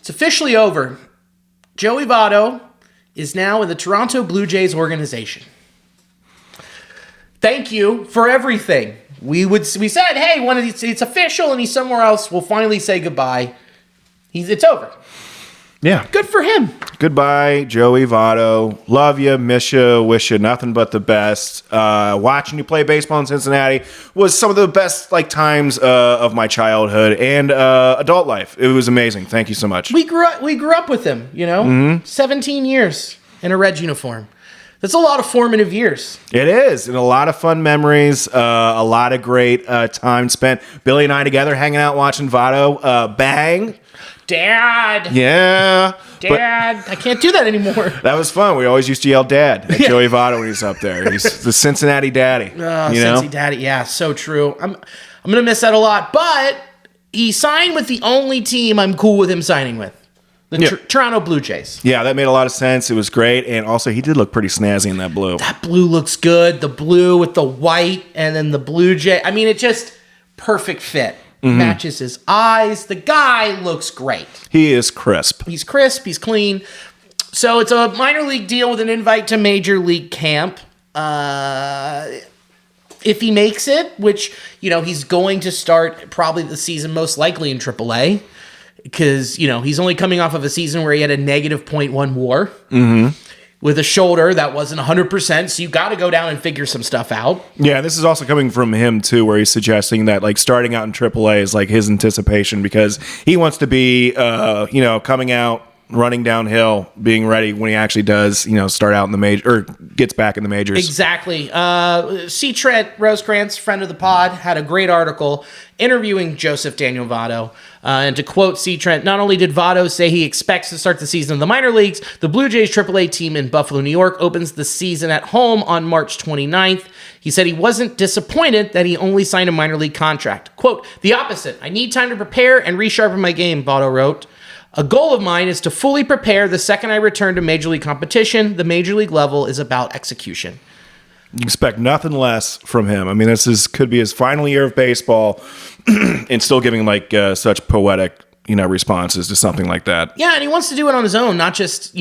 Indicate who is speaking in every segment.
Speaker 1: It's officially over. Joey Votto is now in the Toronto Blue Jays organization. Thank you for everything. We said, hey, it's official and he's somewhere else. We'll finally say goodbye. It's over.
Speaker 2: Yeah.
Speaker 1: Good for him.
Speaker 2: Goodbye, Joey Votto. Love you, miss you, wish you nothing but the best. Watching you play baseball in Cincinnati was some of the best times of my childhood and adult life. It was amazing. Thank you so much.
Speaker 1: We grew up with him, 17 years in a Reds uniform. That's a lot of formative years.
Speaker 2: It is, and a lot of fun memories, a lot of great time spent. Billy and I together hanging out watching Votto bang.
Speaker 1: Dad.
Speaker 2: Yeah.
Speaker 1: Dad. I can't do that anymore.
Speaker 2: That was fun. We always used to yell Dad at Joey Votto when he's up there. He's the Cincinnati daddy.
Speaker 1: Cincy daddy. Yeah, so true. I'm going to miss that a lot. But he signed with the only team I'm cool with him signing with. The Toronto Blue Jays.
Speaker 2: Yeah, that made a lot of sense. It was great. And also, he did look pretty snazzy in that blue.
Speaker 1: That blue looks good. The blue with the white and then the Blue Jay. I mean, it just perfect fit. Matches his eyes. The guy looks great.
Speaker 2: He is crisp.
Speaker 1: He's crisp. He's clean. So it's a minor league deal with an invite to major league camp. If he makes it, which, he's going to start probably the season most likely in AAA. Because, he's only coming off of a season where he had a negative .1 WAR with a shoulder that wasn't 100%. So you got to go down and figure some stuff out.
Speaker 2: Yeah, this is also coming from him, too, where he's suggesting that, starting out in AAA is, his anticipation because he wants to be, coming out, running downhill, being ready when he actually does, start out in the major or gets back in the majors.
Speaker 1: Exactly. C. Trent Rosecrans, friend of the pod, had a great article interviewing Joseph Daniel Votto. And to quote C. Trent, not only did Votto say he expects to start the season in the minor leagues, the Blue Jays AAA team in Buffalo, New York opens the season at home on March 29th. He said he wasn't disappointed that he only signed a minor league contract. Quote, the opposite. I need time to prepare and resharpen my game, Votto wrote. A goal of mine is to fully prepare the second I return to major league competition. The major league level is about execution.
Speaker 2: You expect nothing less from him. I mean, could be his final year of baseball and still giving such poetic, responses to something like that.
Speaker 1: Yeah, and he wants to do it on his own, not just,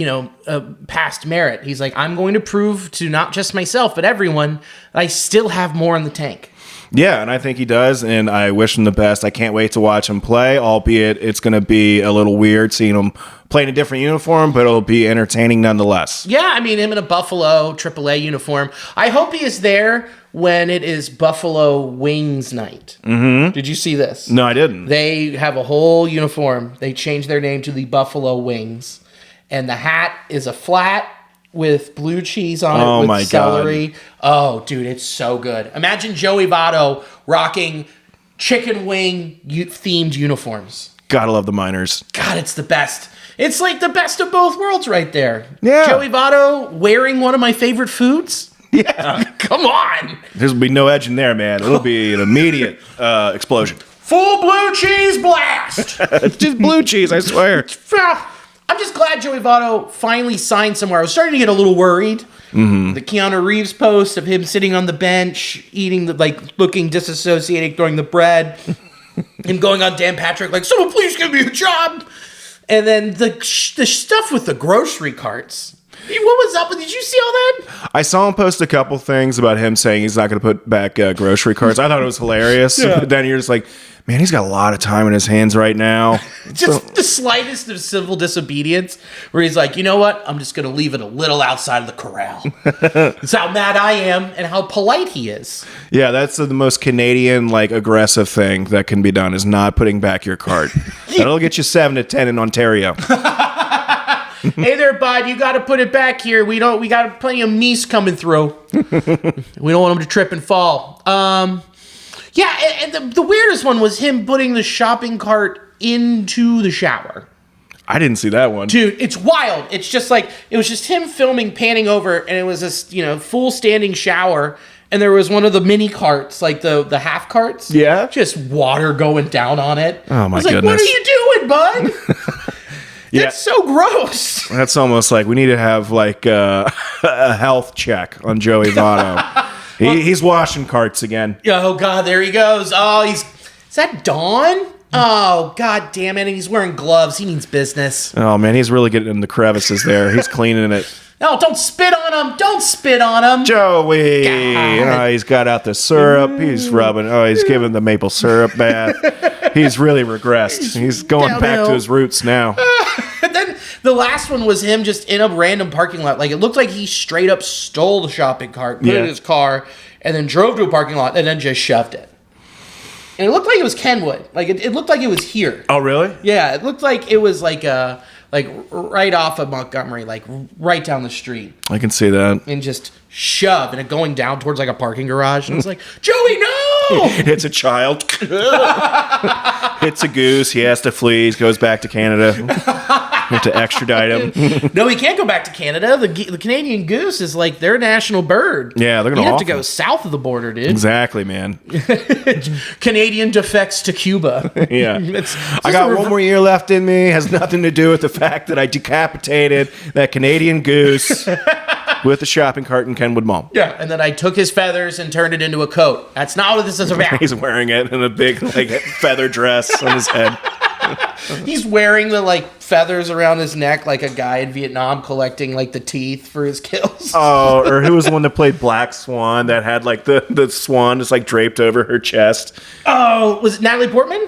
Speaker 1: past merit. He's like, I'm going to prove to not just myself, but everyone that I still have more in the tank.
Speaker 2: Yeah, and I think he does, and I wish him the best. I can't wait to watch him play, albeit it's going to be a little weird seeing him play in a different uniform, but it'll be entertaining nonetheless.
Speaker 1: Yeah, I mean, him in a Buffalo AAA uniform. I hope he is there when it is Buffalo Wings night. Mm-hmm. Did you see this?
Speaker 2: No, I didn't.
Speaker 1: They have a whole uniform. They changed their name to the Buffalo Wings, and the hat is a flat with blue cheese on it with celery. God. Oh, dude, it's so good. Imagine Joey Votto rocking chicken wing themed uniforms.
Speaker 2: Gotta love the minors.
Speaker 1: God, it's the best. It's like the best of both worlds right there.
Speaker 2: Yeah.
Speaker 1: Joey Votto wearing one of my favorite foods.
Speaker 2: Yeah.
Speaker 1: Come on.
Speaker 2: There'll be no edge in there, man. It'll be an immediate explosion.
Speaker 1: Full blue cheese blast.
Speaker 2: It's just blue cheese, I swear.
Speaker 1: I'm just glad Joey Votto finally signed somewhere. I was starting to get a little worried. Mm-hmm. The Keanu Reeves post of him sitting on the bench, eating looking disassociated, throwing the bread. Him going on Dan Patrick, someone please give me a job. And then the stuff with the grocery carts. What was up? Did you see all that?
Speaker 2: I saw him post a couple things about him saying he's not going to put back grocery carts. I thought it was hilarious. Yeah. But then you're just like, man, he's got a lot of time in his hands right now.
Speaker 1: Just the slightest of civil disobedience where he's like, you know what? I'm just going to leave it a little outside of the corral. That's how mad I am and how polite he is.
Speaker 2: Yeah, that's the most Canadian, aggressive thing that can be done is not putting back your cart. That'll get you 7 to 10 in Ontario.
Speaker 1: Hey there, bud. You got to put it back here. We got plenty of meese coming through. We don't want him to trip and fall. Yeah, and the weirdest one was him putting the shopping cart into the shower.
Speaker 2: I didn't see that one.
Speaker 1: Dude, it's wild. It's just it was just him filming, panning over, and it was this, full standing shower, and there was one of the mini carts, the half carts.
Speaker 2: Yeah.
Speaker 1: Just water going down on it.
Speaker 2: Oh, my goodness.
Speaker 1: What are you doing, bud? That's so gross.
Speaker 2: That's almost like we need to have a health check on Joey Votto. He's washing carts again.
Speaker 1: Oh, God, there he goes. Oh, is that Dawn? Oh, god damn it. And he's wearing gloves. He means business.
Speaker 2: Oh, man, he's really getting in the crevices there. He's cleaning it.
Speaker 1: No, don't spit on him. Don't spit on him.
Speaker 2: Joey!
Speaker 1: God.
Speaker 2: Oh, he's got out the syrup. He's rubbing. Oh, he's giving the maple syrup bath. He's really regressed. He's going back
Speaker 1: Downhill.
Speaker 2: to his roots now.
Speaker 1: And then the last one was him just in a random parking lot. Like, it looked like he straight up stole the shopping cart, put it in his car, and then drove to a parking lot and then just shoved it. And it looked like it was Kenwood. Like, it looked like it was here.
Speaker 2: Oh, really?
Speaker 1: Yeah, it looked like it was like right off of Montgomery, like right down the street.
Speaker 2: I can see that.
Speaker 1: And just shove, and it going down towards like a parking garage. And it's like, Joey, no!
Speaker 2: It's a child. It's a goose. He has to flee. He goes back to Canada. You have to extradite him.
Speaker 1: No, he can't go back to Canada. The Canadian goose is like their national bird.
Speaker 2: Yeah, they're going
Speaker 1: You
Speaker 2: to
Speaker 1: have to go south of the border, dude.
Speaker 2: Exactly, man.
Speaker 1: Canadian defects to Cuba.
Speaker 2: Yeah.
Speaker 1: It's
Speaker 2: I got one more year left in me. Has nothing to do with the fact that I decapitated that Canadian goose with a shopping cart in Kenwood Mall.
Speaker 1: Yeah, and then I took his feathers and turned it into a coat. That's not what this is about.
Speaker 2: He's wearing it in a big like feather dress on his head.
Speaker 1: He's wearing the like feathers around his neck like a guy in Vietnam collecting like the teeth for his kills.
Speaker 2: Oh, or who was the one that played Black Swan that had like the swan just like draped over her chest?
Speaker 1: Oh, was it Natalie Portman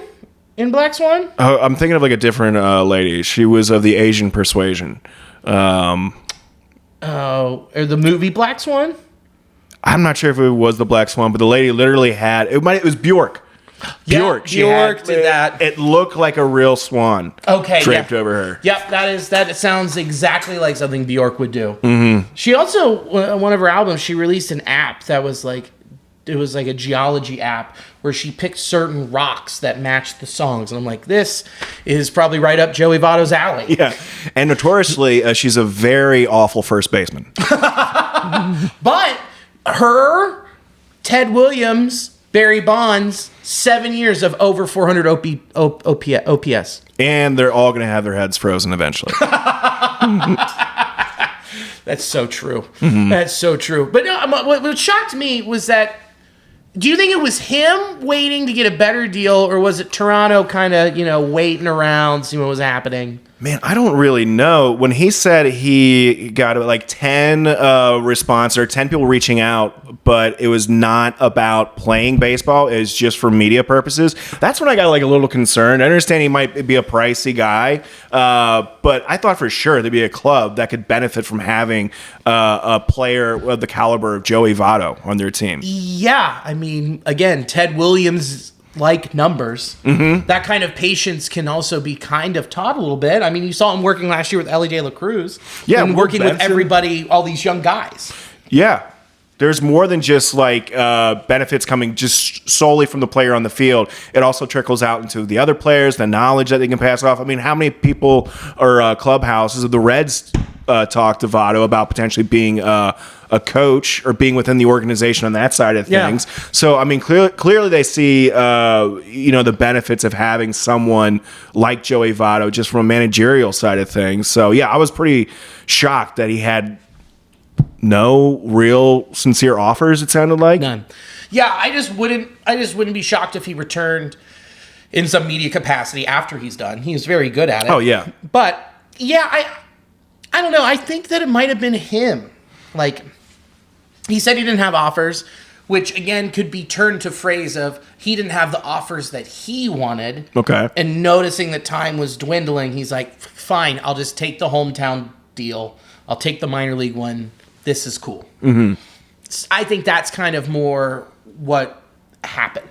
Speaker 1: in Black Swan?
Speaker 2: Oh, I'm thinking of like a different lady. She was of the Asian persuasion.
Speaker 1: Oh, or the movie Black Swan?
Speaker 2: I'm not sure if it was the Black Swan, but the lady literally had it was Björk.
Speaker 1: Yeah,
Speaker 2: Björk.
Speaker 1: Björk did that.
Speaker 2: It looked like a real swan.
Speaker 1: Okay,
Speaker 2: draped
Speaker 1: yeah.
Speaker 2: over her.
Speaker 1: Yep, that sounds exactly like something Björk would do. Mm-hmm. She also, one of her albums, she released an app that was like, it was like a geology app where she picked certain rocks that matched the songs. And I'm like, this is probably right up Joey Votto's alley.
Speaker 2: Yeah, and notoriously, she's a very awful first baseman.
Speaker 1: But her, Ted Williams, Barry Bonds, 7 years of over 400 OPS.
Speaker 2: And they're all going to have their heads frozen eventually.
Speaker 1: That's so true. Mm-hmm. That's so true. But no, what shocked me was that, do you think it was him waiting to get a better deal, or was it Toronto kind of, waiting around, see what was happening?
Speaker 2: Man, I don't really know. When he said he got like 10 response or 10 people reaching out, but it was not about playing baseball, it was just for media purposes. That's when I got like a little concerned. I understand he might be a pricey guy, but I thought for sure there'd be a club that could benefit from having a player of the caliber of Joey Votto on their team.
Speaker 1: Yeah, I mean, again, Ted Williams like numbers. Mm-hmm. That kind of patience can also be kind of taught a little bit. I mean, you saw him working last year with Ellie De La Cruz.
Speaker 2: Yeah,
Speaker 1: and working with everybody, all these young guys.
Speaker 2: Yeah. There's more than just like benefits coming just solely from the player on the field. It also trickles out into the other players, the knowledge that they can pass off. I mean, how many people or clubhouses of the Reds talk to Votto about potentially being a coach or being within the organization on that side of things? Yeah. So, I mean, clearly they see, the benefits of having someone like Joey Votto just from a managerial side of things. So, yeah, I was pretty shocked that he had no real sincere offers, it sounded like.
Speaker 1: None. Yeah, I just wouldn't be shocked if he returned in some media capacity after he's done. He's very good at it.
Speaker 2: Oh, yeah.
Speaker 1: But, yeah, I don't know. I think that it might have been him. Like, he said he didn't have offers, which, again, could be turned to phrase of he didn't have the offers that he wanted.
Speaker 2: Okay.
Speaker 1: And noticing that time was dwindling, he's like, fine, I'll just take the hometown deal. I'll take the minor league one. This is cool. Mm-hmm. I think that's kind of more what happened.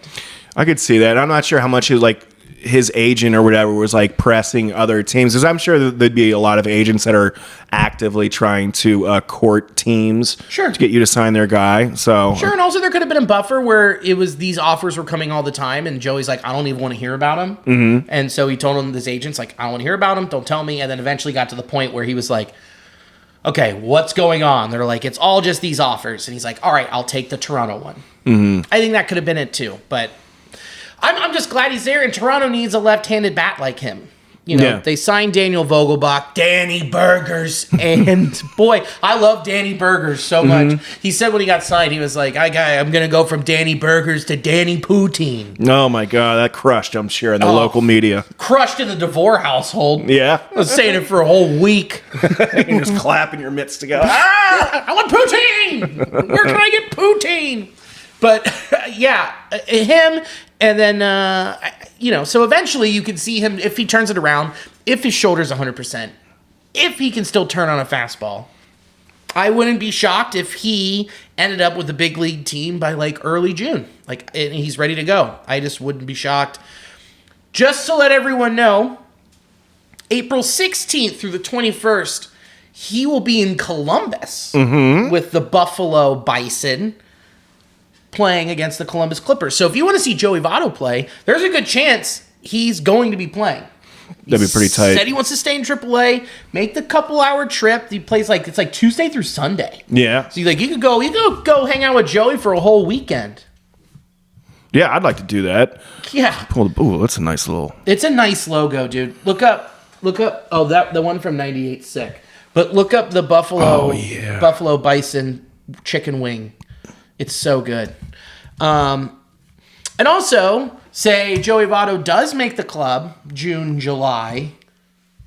Speaker 2: I could see that. I'm not sure how much his agent or whatever was like pressing other teams, because I'm sure there'd be a lot of agents that are actively trying to court teams to get you to sign their guy. So
Speaker 1: sure, and also there could have been a buffer where it was these offers were coming all the time, and Joey's like, I don't even want to hear about them. Mm-hmm. And so he told him, his agents, like, I don't want to hear about them. Don't tell me. And then eventually got to the point where he was like, okay, what's going on? They're like, it's all just these offers. And he's like, all right, I'll take the Toronto one. Mm-hmm. I think that could have been it too. But I'm just glad he's there, and Toronto needs a left-handed bat like him. They signed Daniel Vogelbach, Danny Burgers, and boy, I love Danny Burgers so much. He said when he got signed, he was like, I'm going to go from Danny Burgers to Danny Poutine.
Speaker 2: Oh my God, that crushed, I'm sure, in the local media.
Speaker 1: Crushed in the DeVore household.
Speaker 2: Yeah.
Speaker 1: I was saying it for a whole week.
Speaker 2: You're just clapping your mitts together.
Speaker 1: I want poutine! Where can I get poutine? But yeah, him, and then, so eventually you can see him, if he turns it around, if his shoulder's 100%, if he can still turn on a fastball. I wouldn't be shocked if he ended up with a big league team by like early June. Like, and he's ready to go. I just wouldn't be shocked. Just to let everyone know, April 16th through the 21st, he will be in Columbus with the Buffalo Bison, playing against the Columbus Clippers. So if you want to see Joey Votto play, there's a good chance he's going to be playing.
Speaker 2: That'd be pretty tight.
Speaker 1: Said he wants to stay in AAA, make the couple-hour trip. He plays it's like Tuesday through Sunday.
Speaker 2: Yeah.
Speaker 1: So you could go hang out with Joey for a whole weekend.
Speaker 2: Yeah, I'd like to do that.
Speaker 1: Yeah.
Speaker 2: Ooh, that's a nice little.
Speaker 1: It's a nice logo, dude. Look up. Oh, the one from '98 sick. But look up the Buffalo Bison chicken wing. It's so good. And also, say Joey Votto does make the club June, July.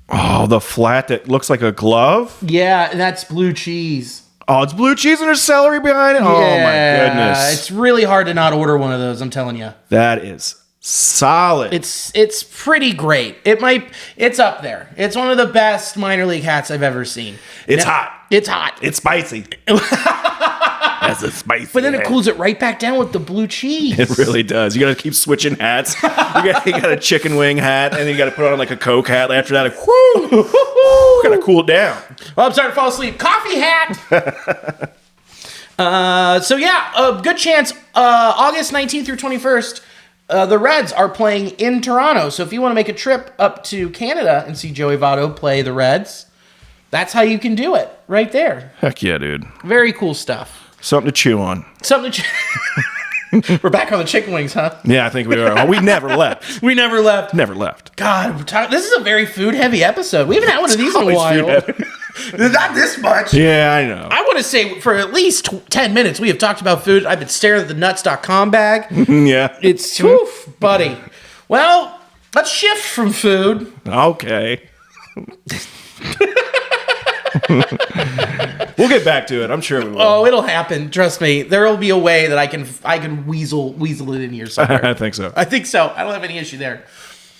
Speaker 2: Oh, the flat that looks like a glove?
Speaker 1: Yeah, and that's blue cheese.
Speaker 2: Oh, it's blue cheese and there's celery behind it? Oh, my goodness.
Speaker 1: It's really hard to not order one of those, I'm telling you.
Speaker 2: That is solid.
Speaker 1: It's pretty great. It's up there. It's one of the best minor league hats I've ever seen.
Speaker 2: It's hot.
Speaker 1: It's hot.
Speaker 2: It's spicy. That's a spicy
Speaker 1: But then
Speaker 2: hat.
Speaker 1: it cools it right back down with the blue cheese.
Speaker 2: It really does. You got to keep switching hats. You got a chicken wing hat, and then you got to put on like a Coke hat. After that, got to cool it down.
Speaker 1: Well, I'm starting to fall asleep. Coffee hat. So yeah, a good chance. August 19th through 21st, the Reds are playing in Toronto. So if you want to make a trip up to Canada and see Joey Votto play the Reds, that's how you can do it right there.
Speaker 2: Heck yeah, dude.
Speaker 1: Very cool stuff.
Speaker 2: Something to chew on.
Speaker 1: We're back on the chicken wings, huh?
Speaker 2: Yeah, I think we are. We never left.
Speaker 1: We never left.
Speaker 2: Never left.
Speaker 1: God, this is a very food-heavy episode. We haven't had one of these in a while. Not this much.
Speaker 2: Yeah, I know.
Speaker 1: I want to say for at least 10 minutes we have talked about food. I've been staring at the nuts.com bag.
Speaker 2: Yeah.
Speaker 1: It's, oof, buddy. Well, let's shift from food.
Speaker 2: Okay. We'll get back to it. I'm sure we will.
Speaker 1: Oh, it'll happen. Trust me. There will be a way that I can weasel it in here somewhere.
Speaker 2: I think so.
Speaker 1: I think so. I don't have any issue there.